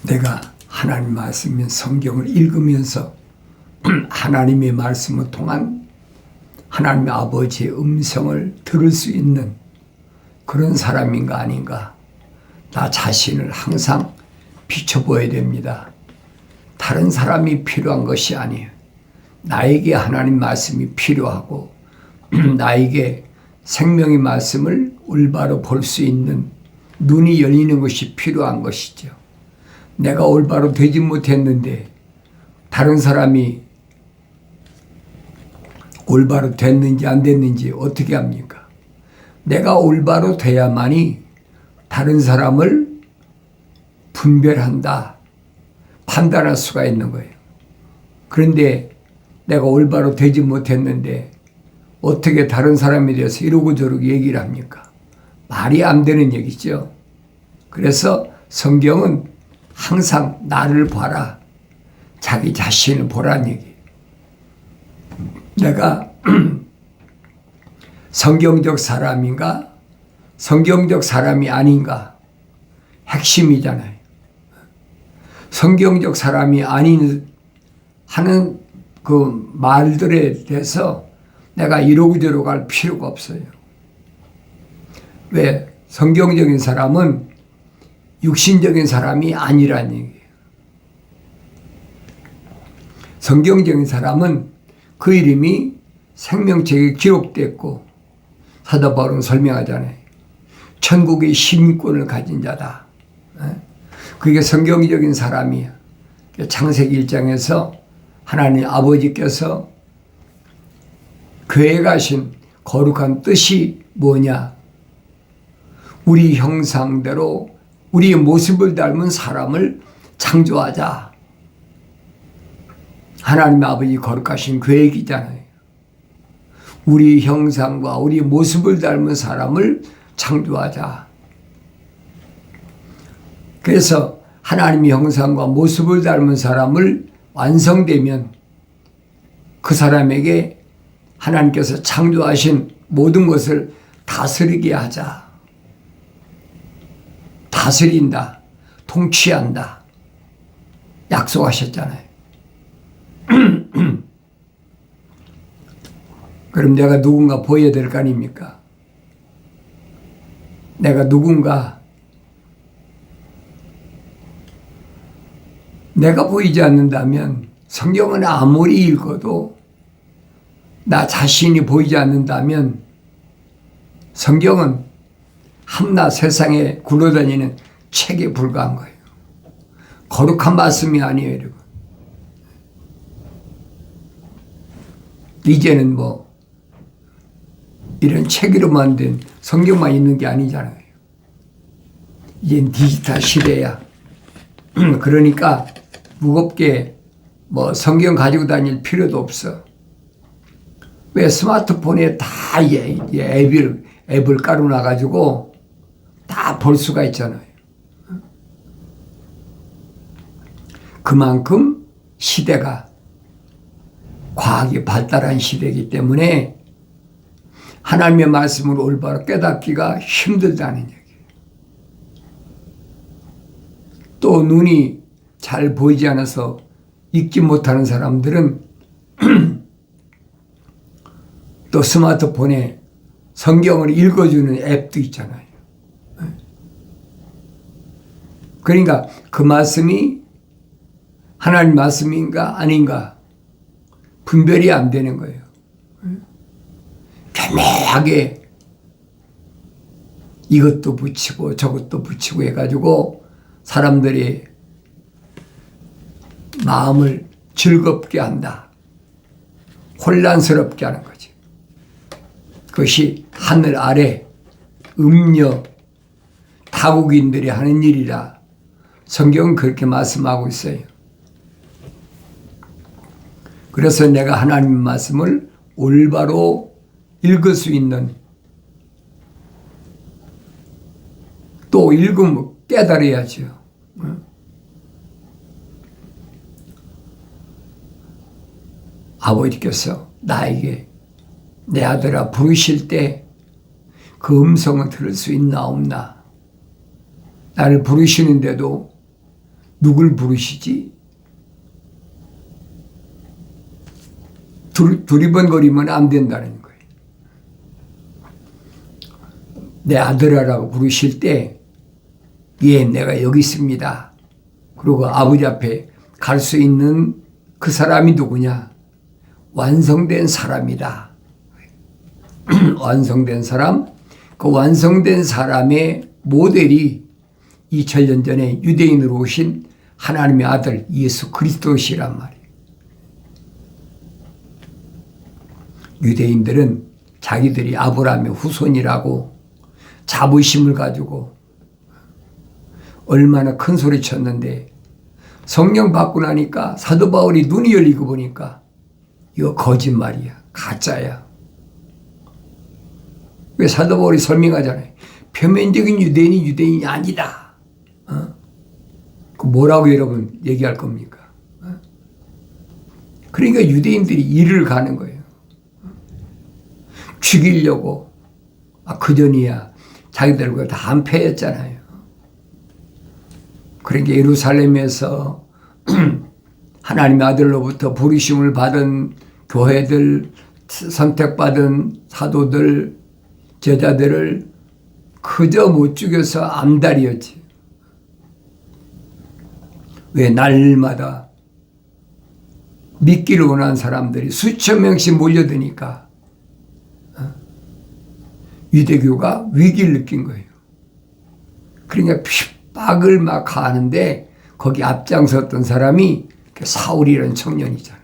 내가 하나님 말씀인 성경을 읽으면서 하나님의 말씀을 통한 하나님의 아버지의 음성을 들을 수 있는 그런 사람인가 아닌가, 나 자신을 항상 비춰보아야 됩니다. 다른 사람이 필요한 것이 아니에요. 나에게 하나님 말씀이 필요하고 나에게 생명의 말씀을 올바로 볼 수 있는 눈이 열리는 것이 필요한 것이죠. 내가 올바로 되지 못했는데 다른 사람이 올바로 됐는지 안 됐는지 어떻게 합니까? 내가 올바로 돼야만이 다른 사람을 분별한다, 판단할 수가 있는 거예요. 그런데 내가 올바로 되지 못했는데 어떻게 다른 사람에 대해서 이러고 저러고 얘기를 합니까? 말이 안 되는 얘기죠. 그래서 성경은 항상 나를 봐라, 자기 자신을 보라는 얘기. 내가 성경적 사람인가, 성경적 사람이 아닌가, 핵심이잖아요. 성경적 사람이 아닌 하는 그 말들에 대해서 내가 이러고 저러고 할 필요가 없어요. 왜? 성경적인 사람은 육신적인 사람이 아니란 얘기예요. 성경적인 사람은 그 이름이 생명책에 기록됐고, 사도 바울은 설명하잖아요. 천국의 시민권을 가진 자다. 그게 성경적인 사람이야. 창세기 1장에서 하나님 아버지께서 그에 가신 거룩한 뜻이 뭐냐? 우리 형상대로 우리의 모습을 닮은 사람을 창조하자. 하나님 아버지 거룩하신 계획이잖아요. 우리 형상과 우리 모습을 닮은 사람을 창조하자. 그래서 하나님의 형상과 모습을 닮은 사람을 완성되면 그 사람에게 하나님께서 창조하신 모든 것을 다스리게 하자. 다스린다, 통치한다 약속하셨잖아요. 그럼 내가 누군가 보여야 될 거 아닙니까? 내가 누군가, 내가 보이지 않는다면 성경은 아무리 읽어도 나 자신이 보이지 않는다면 성경은 한낱 세상에 굴러다니는 책에 불과한 거예요. 거룩한 말씀이 아니에요, 여러분. 이제는 뭐 이런 책으로 만든 성경만 있는 게 아니잖아요. 이젠 디지털 시대야. 그러니까 무겁게 뭐 성경 가지고 다닐 필요도 없어. 왜? 스마트폰에 다 앱을 깔아놔가지고 다 볼 수가 있잖아요. 그만큼 시대가 과학이 발달한 시대이기 때문에 하나님의 말씀을 올바로 깨닫기가 힘들다는 얘기예요. 또 눈이 잘 보이지 않아서 읽지 못하는 사람들은 또 스마트폰에 성경을 읽어주는 앱도 있잖아요. 그러니까 그 말씀이 하나님 말씀인가 아닌가 분별이 안 되는 거예요. 교묘하게 이것도 붙이고 저것도 붙이고 해가지고 사람들이 마음을 즐겁게 한다. 혼란스럽게 하는 거지. 그것이 하늘 아래 음녀 타국인들이 하는 일이라 성경은 그렇게 말씀하고 있어요. 그래서 내가 하나님 말씀을 올바로 읽을 수 있는, 또 읽으면 깨달아야죠. 아버지께서 나에게 내 아들아 부르실 때 그 음성을 들을 수 있나 없나, 나를 부르시는데도 누굴 부르시지? 두리번거리면 안 된다는 거예요. 내 아들아라고 부르실 때, 예, 내가 여기 있습니다. 그리고 아버지 앞에 갈 수 있는 그 사람이 누구냐? 완성된 사람이다. 완성된 사람, 그 완성된 사람의 모델이 2000년 전에 유대인으로 오신 하나님의 아들 예수 그리스도시란 말이에요. 유대인들은 자기들이 아브라함의 후손이라고 자부심을 가지고 얼마나 큰 소리 쳤는데, 성령 받고 나니까 사도 바울이 눈이 열리고 보니까 이거 거짓말이야, 가짜야. 왜 사도 바울이 설명하잖아요. 표면적인 유대인이 유대인이 아니다. 그 뭐라고 여러분 얘기할 겁니까? 그러니까 유대인들이 일을 가는 거예요. 죽이려고. 그 전이야 자기들 그거 다 한패했잖아요. 그러니까 예루살렘에서 하나님의 아들로부터 부르심을 받은 교회들, 선택받은 사도들, 제자들을 그저 못 죽여서 암달이었지. 왜 날마다 믿기를 원하는 사람들이 수천 명씩 몰려드니까 유대교가 위기를 느낀 거예요. 그러니까 핍박을 막 하는데 거기 앞장섰던 사람이 사울이라는 청년이잖아요.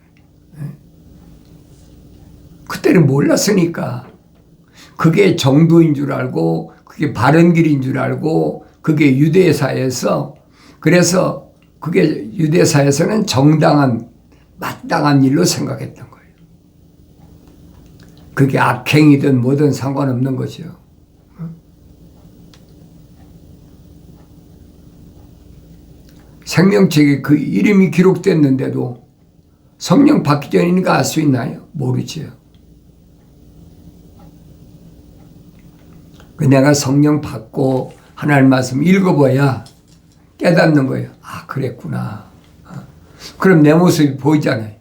그때는 몰랐으니까 그게 정도인 줄 알고 그게 바른 길인 줄 알고 그게 유대사에서, 그래서 그게 유대사에서는 정당한 마땅한 일로 생각했던 거예요. 그게 악행이든 뭐든 상관없는 거죠. 생명책에 그 이름이 기록됐는데도 성령 받기 전이니까 알 수 있나요? 모르지요. 내가 성령 받고 하나님 말씀 읽어봐야 깨닫는 거예요. 아, 그랬구나. 그럼 내 모습이 보이잖아요.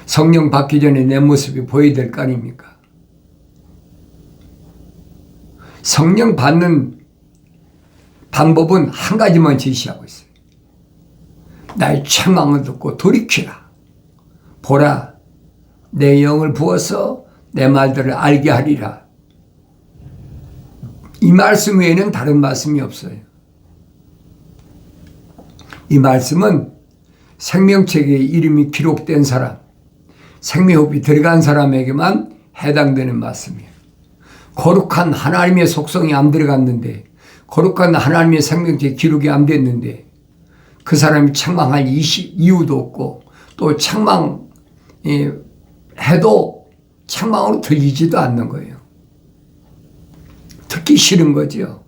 성령 받기 전에 내 모습이 보여야 될 거 아닙니까? 성령 받는 방법은 한 가지만 제시하고 있어요. 나의 책망을 듣고 돌이키라. 보라, 내 영을 부어서 내 말들을 알게 하리라. 이 말씀 외에는 다른 말씀이 없어요. 이 말씀은 생명책에 이름이 기록된 사람, 생명호흡이 들어간 사람에게만 해당되는 말씀이에요. 거룩한 하나님의 속성이 안 들어갔는데, 거룩한 하나님의 생명책 기록이 안 됐는데 그 사람이 책망할 이유도 없고, 또 책망해도 책망으로 들리지도 않는 거예요. 듣기 싫은 거죠.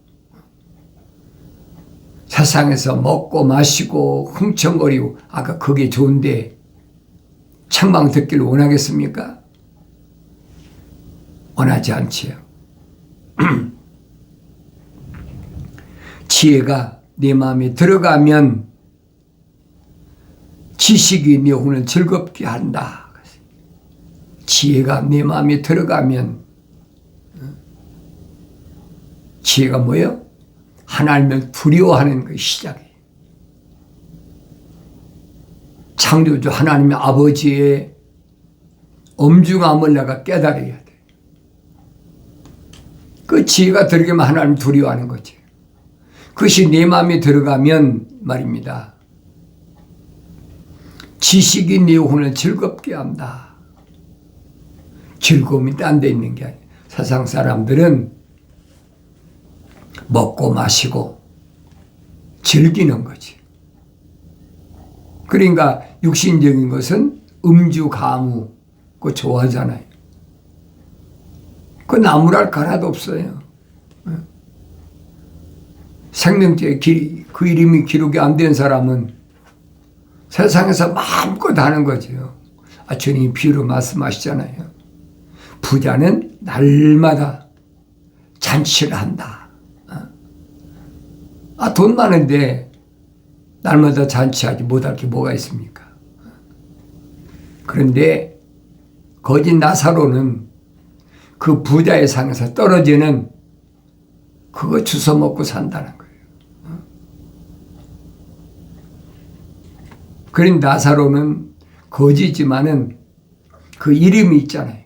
세상에서 먹고 마시고 흥청거리고 아까 그게 좋은데 책망 듣기를 원하겠습니까? 원하지 않지요. 지혜가 네 마음에 들어가면 지식이 네 혼을 즐겁게 한다. 지혜가 네 마음에 들어가면, 지혜가 뭐예요? 하나님을 두려워하는 그 시작이에요. 창조주 하나님의 아버지의 엄중함을 내가 깨달아야 돼. 그 지혜가 들어가면 하나님 두려워하는 거지. 그것이 내 마음에 들어가면 말입니다. 지식이 네 혼을 즐겁게 한다. 즐거움이 딴 데 있는 게 아니에요. 세상 사람들은 먹고 마시고 즐기는 거지. 그러니까 육신적인 것은 음주, 가무, 그거 좋아하잖아요. 그 나무랄 거 하나도 없어요. 생명체에 그 이름이 기록이 안 된 사람은 세상에서 마음껏 하는 거죠. 주님이 비유로 말씀하시잖아요. 부자는 날마다 잔치를 한다. 돈 많은데 날마다 잔치하지 못할 게 뭐가 있습니까? 그런데 거짓 나사로는 그 부자의 상에서 떨어지는 그거 주워 먹고 산다는 거예요. 그런 나사로는 거지지만은 그 이름이 있잖아요.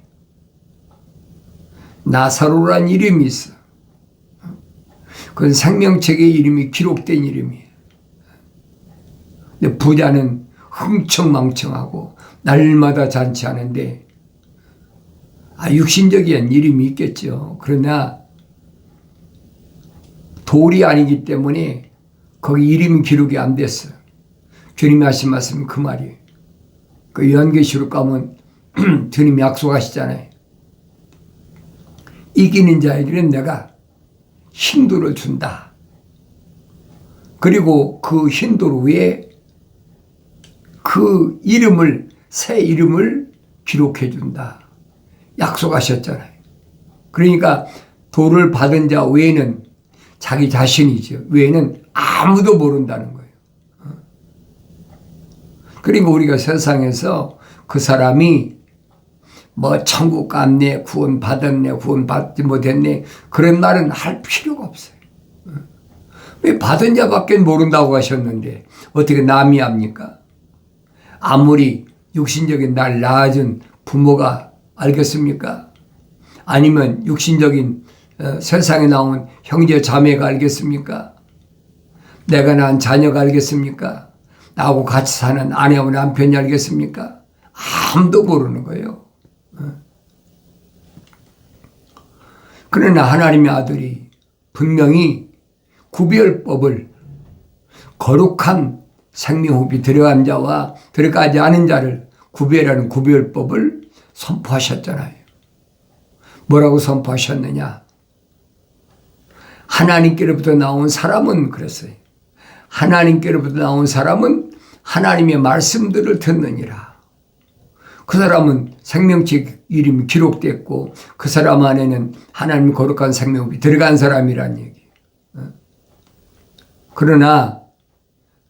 나사로란 이름이 있어. 그건 생명책에 이름이 기록된 이름이에요. 근데 부자는 흥청망청하고 날마다 잔치하는데 육신적인 이름이 있겠죠. 그러나 돌이 아니기 때문에 거기 이름이 기록이 안 됐어요. 주님이 하신 말씀은 그 말이에요. 그 요한계시록 가면 주님이 약속하시잖아요. 이기는 자에게는 내가 힌도를 준다. 그리고 그 힌도 위에 그 이름을, 새 이름을 기록해 준다. 약속하셨잖아요. 그러니까 도를 받은 자 외에는 자기 자신이죠. 외에는 아무도 모른다는 거예요. 그러니까 우리가 세상에서 그 사람이 뭐 천국 갔네, 구원 받았네, 구원 받지 못했네, 그런 말은 할 필요가 없어요. 왜 받은 자밖에 모른다고 하셨는데 어떻게 남이 합니까? 아무리 육신적인 날 낳아준 부모가 알겠습니까? 아니면 육신적인 세상에 나온 형제 자매가 알겠습니까? 내가 낳은 자녀가 알겠습니까? 나하고 같이 사는 아내와 남편이 알겠습니까? 아무도 모르는 거예요. 그러나 하나님의 아들이 분명히 구별법을, 거룩한 생명호흡이 들어간 자와 들어가지 않은 자를 구별하는 구별법을 선포하셨잖아요. 뭐라고 선포하셨느냐? 하나님께로부터 나온 사람은 그랬어요. 하나님께로부터 나온 사람은 하나님의 말씀들을 듣느니라. 그 사람은 생명책 이름이 기록됐고 그 사람 안에는 하나님의 거룩한 생명이 들어간 사람이란 얘기. 그러나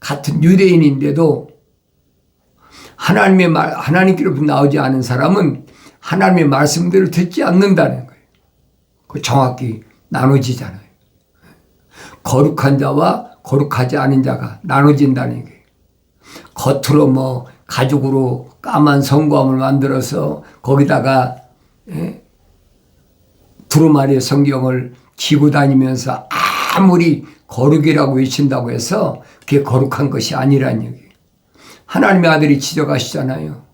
같은 유대인인데도 하나님께로부터 나오지 않은 사람은 하나님의 말씀들을 듣지 않는다는 거예요. 그 정확히 나눠지잖아요. 거룩한 자와 거룩하지 않은 자가 나눠진다는 게, 겉으로 뭐 가죽으로 까만 성검을 만들어서 거기다가 두루마리 성경을 지고 다니면서 아무리 거룩이라고 외친다고 해서 그게 거룩한 것이 아니란 얘기예요. 하나님의 아들이 지적하시잖아요.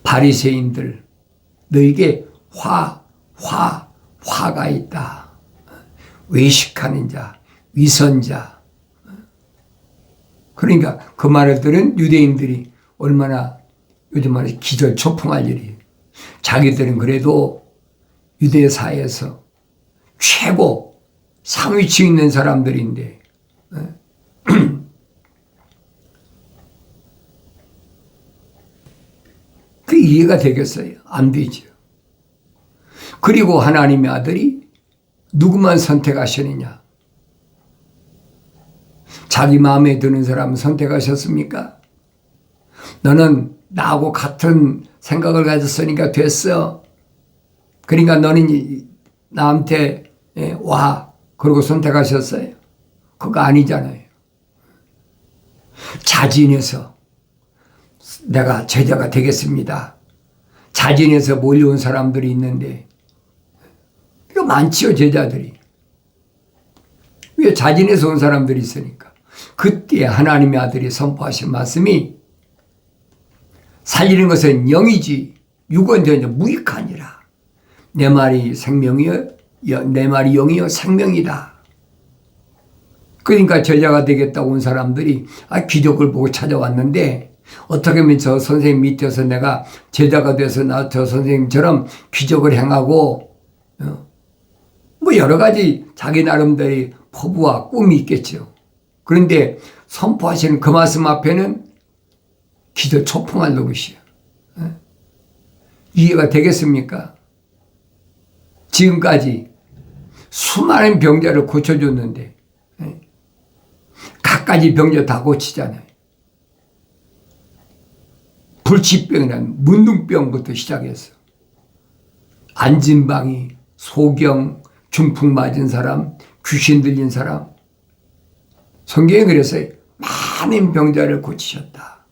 바리새인들, 너에게 화가 있다. 외식하는 자, 위선자. 그러니까 그 말을 들은 유대인들이 얼마나 요즘 말해 기절초풍할 일이에요. 자기들은 그래도 유대 사회에서 최고 상위층 있는 사람들인데 그 이해가 되겠어요? 안 되죠. 그리고 하나님의 아들이 누구만 선택하시느냐? 자기 마음에 드는 사람은 선택하셨습니까? 너는 나하고 같은 생각을 가졌으니까 됐어. 그러니까 너는 나한테 와. 그러고 선택하셨어요? 그거 아니잖아요. 자진해서 내가 제자가 되겠습니다. 자진해서 몰려온 사람들이 있는데 이거 많지요, 제자들이. 왜? 자진해서 온 사람들이 있으니까. 그때 하나님의 아들이 선포하신 말씀이 살리는 것은 영이지 육은 전혀 무익하니라. 내 말이 생명이요, 내 말이 영이요 생명이다. 그러니까 제자가 되겠다고 온 사람들이 기적을 보고 찾아왔는데 어떻게 하면 저 선생님 밑에서 내가 제자가 돼서 나 저 선생님처럼 기적을 행하고 뭐 여러 가지 자기 나름대로의 포부와 꿈이 있겠죠. 그런데 선포하시는 그 말씀 앞에는 기절초풍할 노릇이에요. 이해가 되겠습니까? 지금까지 수많은 병자를 고쳐줬는데 가지 병조 다 고치잖아요. 불치병이란 문둥병부터 시작해서 안진방이, 소경, 중풍 맞은 사람, 귀신 들린 사람, 성경에 그래서 많은 병자를 고치셨다.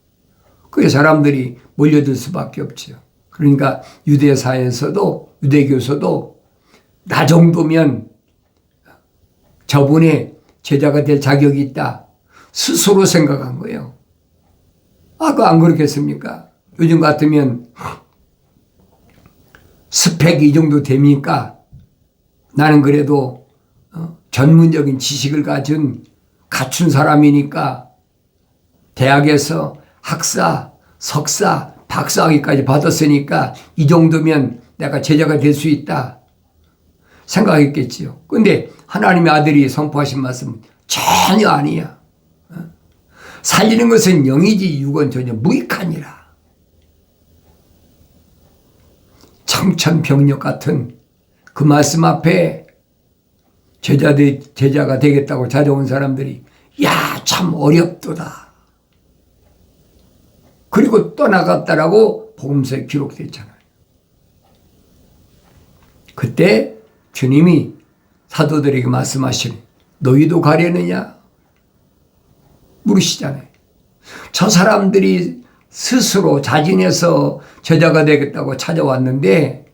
그 사람들이 몰려들 수밖에 없죠. 그러니까 유대사에서도, 유대교에서도 나 정도면 저분의 제자가 될 자격이 있다 스스로 생각한 거예요. 그 안 그렇겠습니까? 요즘 같으면 스펙이 이 정도 됩니까? 나는 그래도 전문적인 지식을 갖춘 사람이니까 대학에서 학사, 석사, 박사학위까지 받았으니까 이 정도면 내가 제자가 될 수 있다 생각했겠지요. 그런데 하나님의 아들이 선포하신 말씀은 전혀 아니야. 살리는 것은 영이지 육은 전혀 무익하니라. 청천벽력 같은 그 말씀 앞에 제자가 되겠다고 찾아온 사람들이 참 어렵도다. 그리고 떠나갔다라고 복음서에 기록됐잖아요. 그때 주님이 사도들에게 말씀하시니 너희도 가려느냐 물으시잖아요. 저 사람들이 스스로 자진해서 제자가 되겠다고 찾아왔는데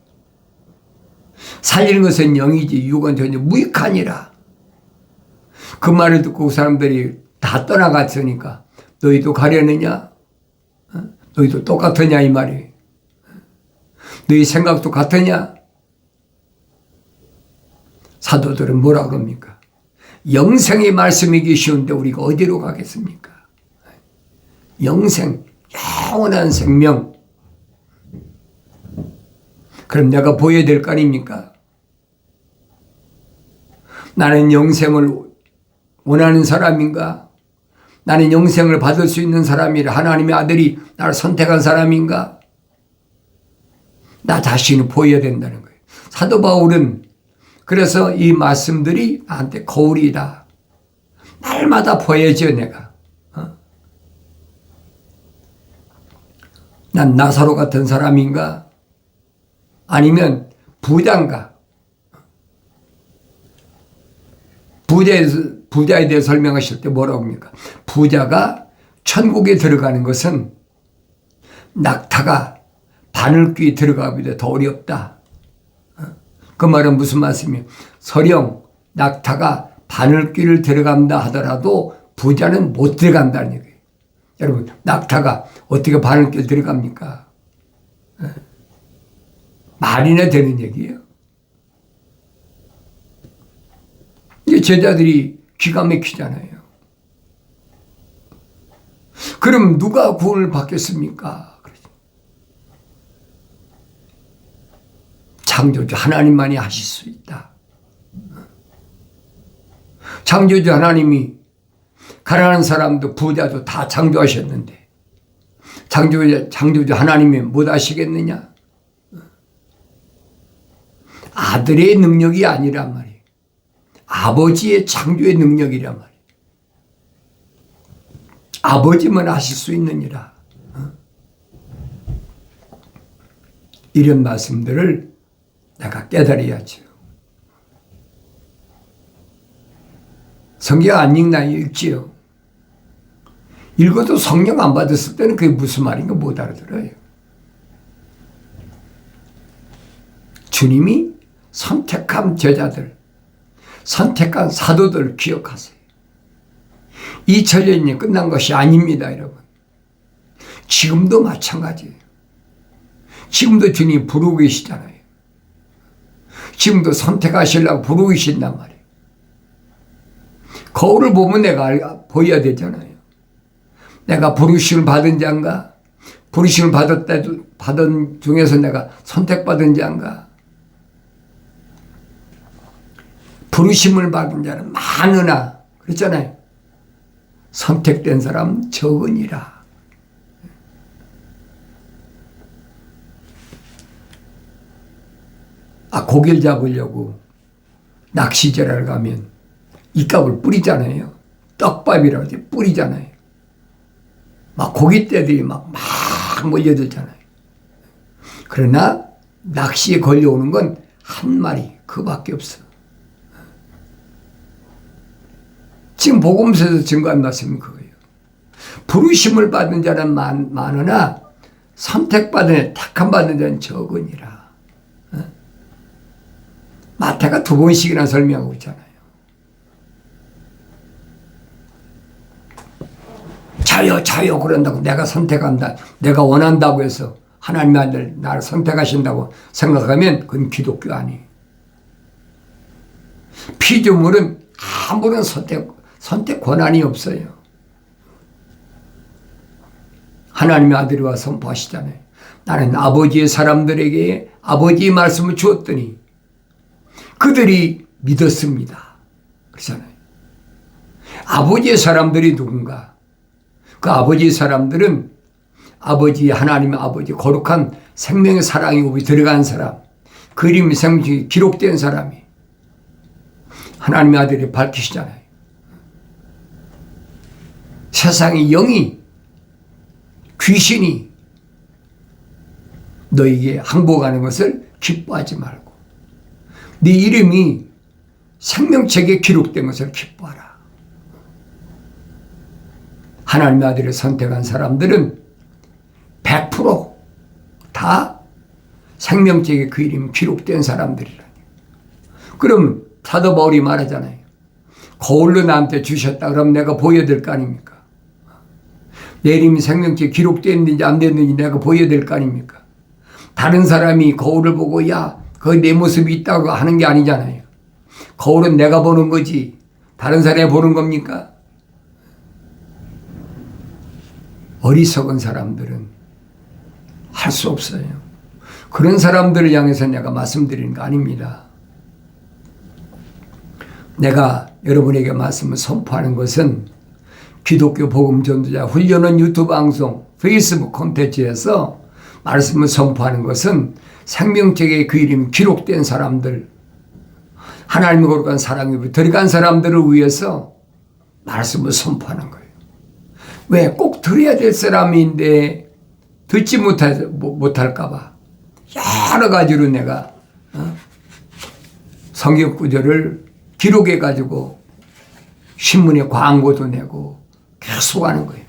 살리는 것은 영이지 육은 전혀 무익하니라. 그 말을 듣고 그 사람들이 다 떠나갔으니까 너희도 가려느냐? 너희도 똑같으냐 이 말이에요. 너희 생각도 같으냐? 사도들은 뭐라 그럽니까? 영생의 말씀이기 쉬운데 우리가 어디로 가겠습니까? 영생, 영원한 생명. 그럼 내가 보여야 될 거 아닙니까? 나는 영생을 원하는 사람인가? 나는 영생을 받을 수 있는 사람이라 하나님의 아들이 나를 선택한 사람인가? 나 자신을 보여야 된다는 거예요. 사도 바울은 그래서 이 말씀들이 나한테 거울이다. 날마다 보여져 내가. 난 나사로 같은 사람인가? 아니면 부자인가? 부자에 대해 설명하실 때 뭐라고 합니까? 부자가 천국에 들어가는 것은 낙타가 바늘귀에 들어가기보다 더 어렵다. 그 말은 무슨 말씀이에요? 설령 낙타가 바늘귀를 들어간다 하더라도 부자는 못 들어간다는 얘기예요. 여러분, 낙타가 어떻게 바늘귀를 들어갑니까? 말이나 되는 얘기예요. 이게 제자들이 기가 막히잖아요. 그럼 누가 구원을 받겠습니까? 창조주 하나님만이 하실 수 있다. 창조주 하나님이 가난한 사람도 부자도 다 창조하셨는데 창조주 하나님이 못 하시겠느냐? 아들의 능력이 아니란 말이에요. 아버지의 창조의 능력이란 말이에요. 아버지만 하실 수 있느니라. 이런 말씀들을 내가 깨달아야죠. 성경 안 읽나 읽지요. 읽어도 성령 안 받았을 때는 그게 무슨 말인가 못 알아들어요. 주님이 선택한 제자들, 선택한 사도들 기억하세요. 2000년이 끝난 것이 아닙니다, 여러분. 지금도 마찬가지예요. 지금도 주님이 부르고 계시잖아요. 지금도 선택하시려고 부르고 계신단 말이에요. 거울을 보면 내가 보여야 되잖아요. 내가 부르심을 받은 자인가? 부르심을 받은 중에서 내가 선택받은 자인가? 부르심을 받은 자는 많으나 그랬잖아요. 선택된 사람 적으니라. 고기를 잡으려고 낚시제를 가면 입값을 뿌리잖아요. 떡밥이라고 이제 뿌리잖아요. 막 고깃떼들이 막 몰려들잖아요. 그러나 낚시에 걸려오는 건 한 마리 그밖에 없어. 지금 복음서에서 증거한 말씀은 그거예요. 부르심을 받은 자는 많으나 선택받은 택함받은 자는 적으니라. 마태가 2번씩이나 설명하고 있잖아요. 자요 그런다고 내가 선택한다, 내가 원한다고 해서 하나님의 아들 나를 선택하신다고 생각하면 그건 기독교 아니에요. 피조물은 아무런 선택 권한이 없어요. 하나님의 아들이 와 선포하시잖아요. 나는 아버지의 사람들에게 아버지의 말씀을 주었더니 그들이 믿었습니다. 그렇잖아요. 아버지의 사람들이 누군가? 그 아버지의 사람들은 아버지, 하나님의 아버지, 거룩한 생명의 사랑이 우리 들어간 사람, 그림이 생명이 기록된 사람이 하나님의 아들이 밝히시잖아요. 세상의 영이, 귀신이 너에게 항복하는 것을 기뻐하지 말고 네 이름이 생명책에 기록된 것을 기뻐하라. 하나님의 아들을 선택한 사람들은 100% 생명책에 그 이름이 기록된 사람들이라니. 그럼 사도 바울이 말하잖아요. 거울로 나한테 주셨다. 그럼 내가 보여드릴 거 아닙니까? 내 이름이 생명책에 기록됐는지 안 됐는지 내가 보여드릴 거 아닙니까? 다른 사람이 거울을 보고 야, 거기 내 모습이 있다고 하는 게 아니잖아요. 거울은 내가 보는 거지 다른 사람이 보는 겁니까? 어리석은 사람들은 할 수 없어요. 그런 사람들을 향해서 내가 말씀드리는 거 아닙니다. 내가 여러분에게 말씀을 선포하는 것은 기독교 복음 전도자 훈련원 유튜브 방송, 페이스북 콘텐츠에서 말씀을 선포하는 것은 생명책에 그 이름이 기록된 사람들, 하나님의 거룩한 사랑에 들어간 사람들을 위해서 말씀을 선포하는 거예요. 왜? 꼭 들어야 될 사람인데 듣지 못할까 봐 여러 가지로 내가 성경 구절을 기록해 가지고 신문에 광고도 내고 계속 하는 거예요.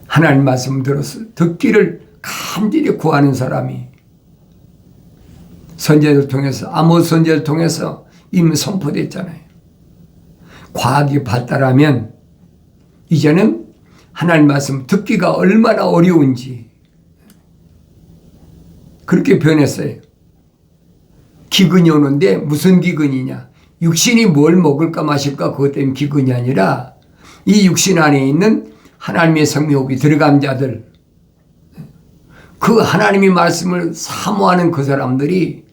하나님 말씀 들어서 듣기를 간절히 구하는 사람이 선지자를 통해서 아모스 선지자를 통해서 이미 선포됐잖아요. 과학이 발달하면 이제는 하나님 말씀 듣기가 얼마나 어려운지 그렇게 변했어요. 기근이 오는데 무슨 기근이냐? 육신이 뭘 먹을까 마실까 그것 때문에 기근이 아니라 이 육신 안에 있는 하나님의 성령이 들어간 자들, 그 하나님의 말씀을 사모하는 그 사람들이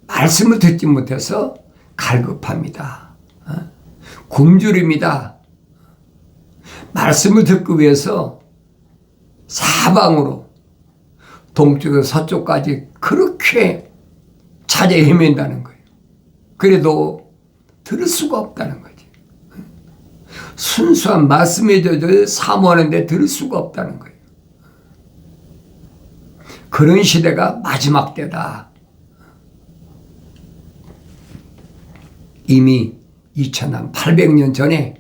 말씀을 듣지 못해서 갈급합니다. 굶주립니다. 말씀을 듣기 위해서 사방으로 동쪽에서 서쪽까지 그렇게 찾아 헤맨다는 거예요. 그래도 들을 수가 없다는 거지. 순수한 말씀의 저를 사모하는데 들을 수가 없다는 거예요. 그런 시대가 마지막 때다. 이미 2800년 전에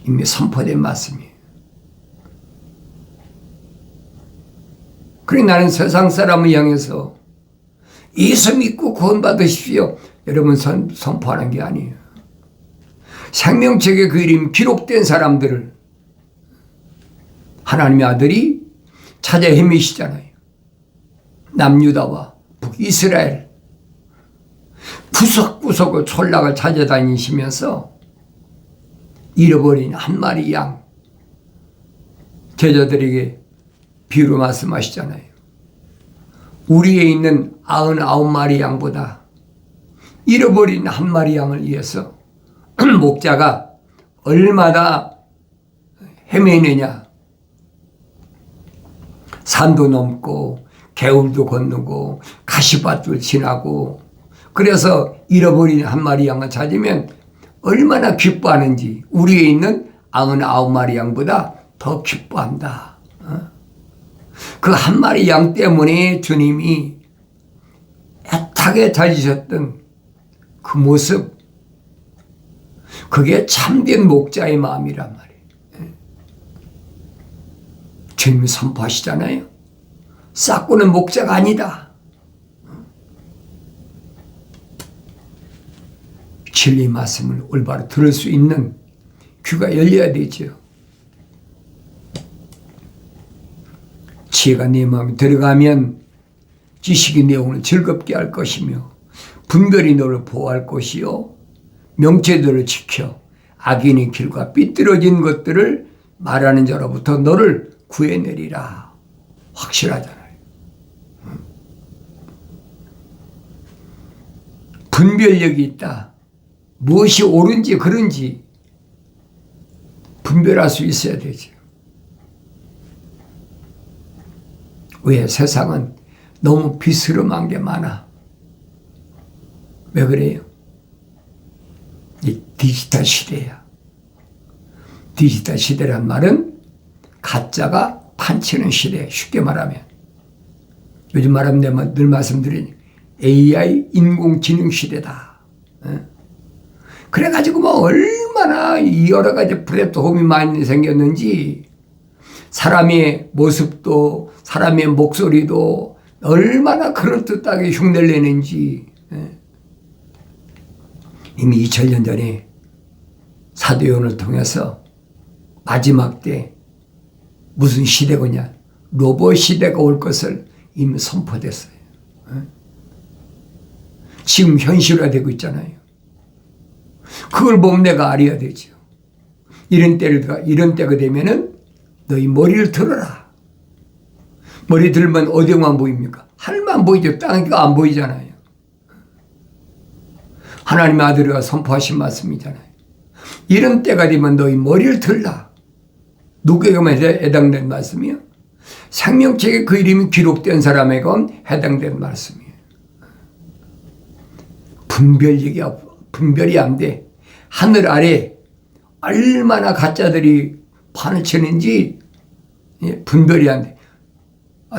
이미 선포된 말씀이에요. 그래 나는 세상 사람을 향해서 예수 믿고 구원 받으십시오. 여러분 선포하는 게 아니에요. 생명책에 그 이름 기록된 사람들을 하나님의 아들이 찾아 헤매시잖아요. 남유다와 북이스라엘 구석구석을 촌락을 찾아다니시면서 잃어버린 한 마리 양 제자들에게 비유로 말씀하시잖아요. 우리에 있는 99마리 양보다 잃어버린 한 마리 양을 위해서 목자가 얼마나 헤매느냐. 산도 넘고 개울도 건너고 가시밭을 지나고 그래서 잃어버린 한 마리 양을 찾으면 얼마나 기뻐하는지 우리에 있는 99마리 양보다 더 기뻐한다. 그 한 마리 양 때문에 주님이 애타게 찾으셨던 그 모습, 그게 참된 목자의 마음이란 말이에요. 주님이 선포하시잖아요. 싹구는 목자가 아니다. 진리 말씀을 올바로 들을 수 있는 귀가 열려야 되죠. 지혜가 내 마음에 들어가면 지식이 내 영혼을 즐겁게 할 것이며 분별이 너를 보호할 것이요 명체들을 지켜 악인의 길과 삐뚤어진 것들을 말하는 자로부터 너를 구해내리라. 확실하잖아요. 분별력이 있다. 무엇이 옳은지 그른지 분별할 수 있어야 되죠. 왜? 세상은 너무 비스름한 게 많아. 왜 그래요? 이 디지털 시대야. 디지털 시대란 말은 가짜가 판치는 시대. 쉽게 말하면. 요즘 말하면 내가 늘 말씀드리니 AI 인공지능 시대다. 그래가지고 뭐 얼마나 여러 가지 플랫폼이 많이 생겼는지 사람의 모습도 사람의 목소리도 얼마나 그럴듯하게 흉내를 내는지. 이미 2000년 전에 사도 요한을 통해서 마지막 때 무슨 시대거냐, 로봇 시대가 올 것을 이미 선포됐어요. 지금 현실화되고 있잖아요. 그걸 보면 내가 알아야 되죠. 이런 때가 되면은 너희 머리를 들어라. 머리 들면 어디만 보입니까? 하늘만 보이죠. 땅이가 안 보이잖아요. 하나님의 아들이 선포하신 말씀이잖아요. 이런 때가 되면 너희 머리를 들라. 누구에게만 해당된 말씀이요? 생명책에 그 이름이 기록된 사람에게 해당된 말씀이에요. 분별이 안 돼. 하늘 아래 얼마나 가짜들이 판을 치는지 분별이 안 돼.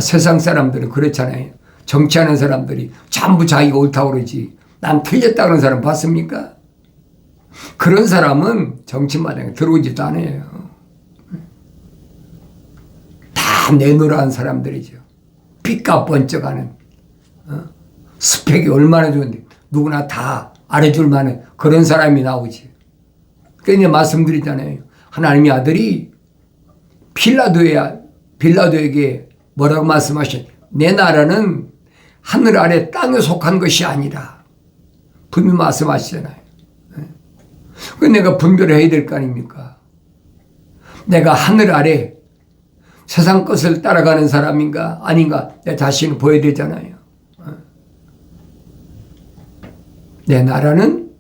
세상 사람들은 그렇잖아요. 정치하는 사람들이 전부 자기가 옳다고 그러지. 난 틀렸다 그런 사람 봤습니까? 그런 사람은 정치마당에 들어오지도 않아요. 다 내노라한 사람들이죠. 빛과 번쩍하는 스펙이 얼마나 좋은데 누구나 다 알아줄 만한 그런 사람이 나오지. 그러니까 말씀드리잖아요. 하나님의 아들이 빌라도에게 뭐라고 말씀하셨어요? 내 나라는 하늘 아래 땅에 속한 것이 아니라 분명히 말씀하시잖아요. 그 내가 분별을 해야 될 거 아닙니까? 내가 하늘 아래 세상 것을 따라가는 사람인가 아닌가 내 자신을 보여야 되잖아요. 내 나라는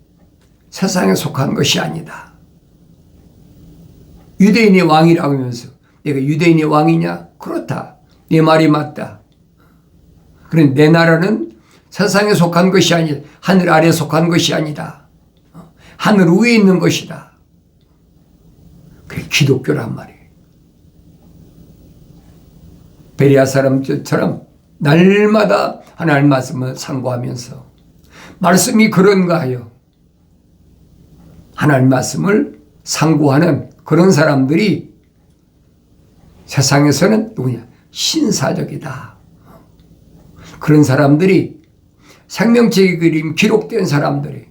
세상에 속한 것이 아니다. 유대인의 왕이라고 하면서 내가 유대인의 왕이냐? 그렇다. 네 말이 맞다. 그런데 내 나라는 세상에 속한 것이 아니다. 하늘 아래에 속한 것이 아니다. 하늘 위에 있는 것이다. 그게 기독교란 말이에요. 베레아 사람처럼 날마다 하나님 말씀을 상고하면서 말씀이 그런가 하여 하나님 말씀을 상고하는 그런 사람들이 세상에서는 누구냐? 신사적이다. 그런 사람들이 생명책의 그림 기록된 사람들이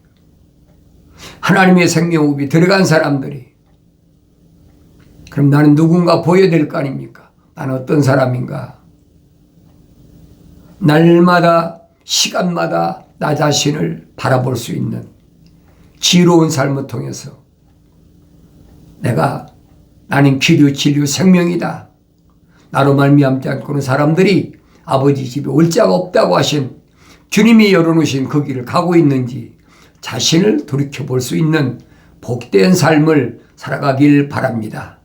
하나님의 생명호흡이 들어간 사람들이 그럼 나는 누군가 보여야 될 거 아닙니까? 나는 어떤 사람인가? 날마다 시간마다 나 자신을 바라볼 수 있는 지혜로운 삶을 통해서 나는 길이요 진리요 생명이다. 나로 말미암지 않고는 사람들이 아버지 집에 올 자가 없다고 하신 주님이 열어놓으신 그 길을 가고 있는지 자신을 돌이켜볼 수 있는 복된 삶을 살아가길 바랍니다.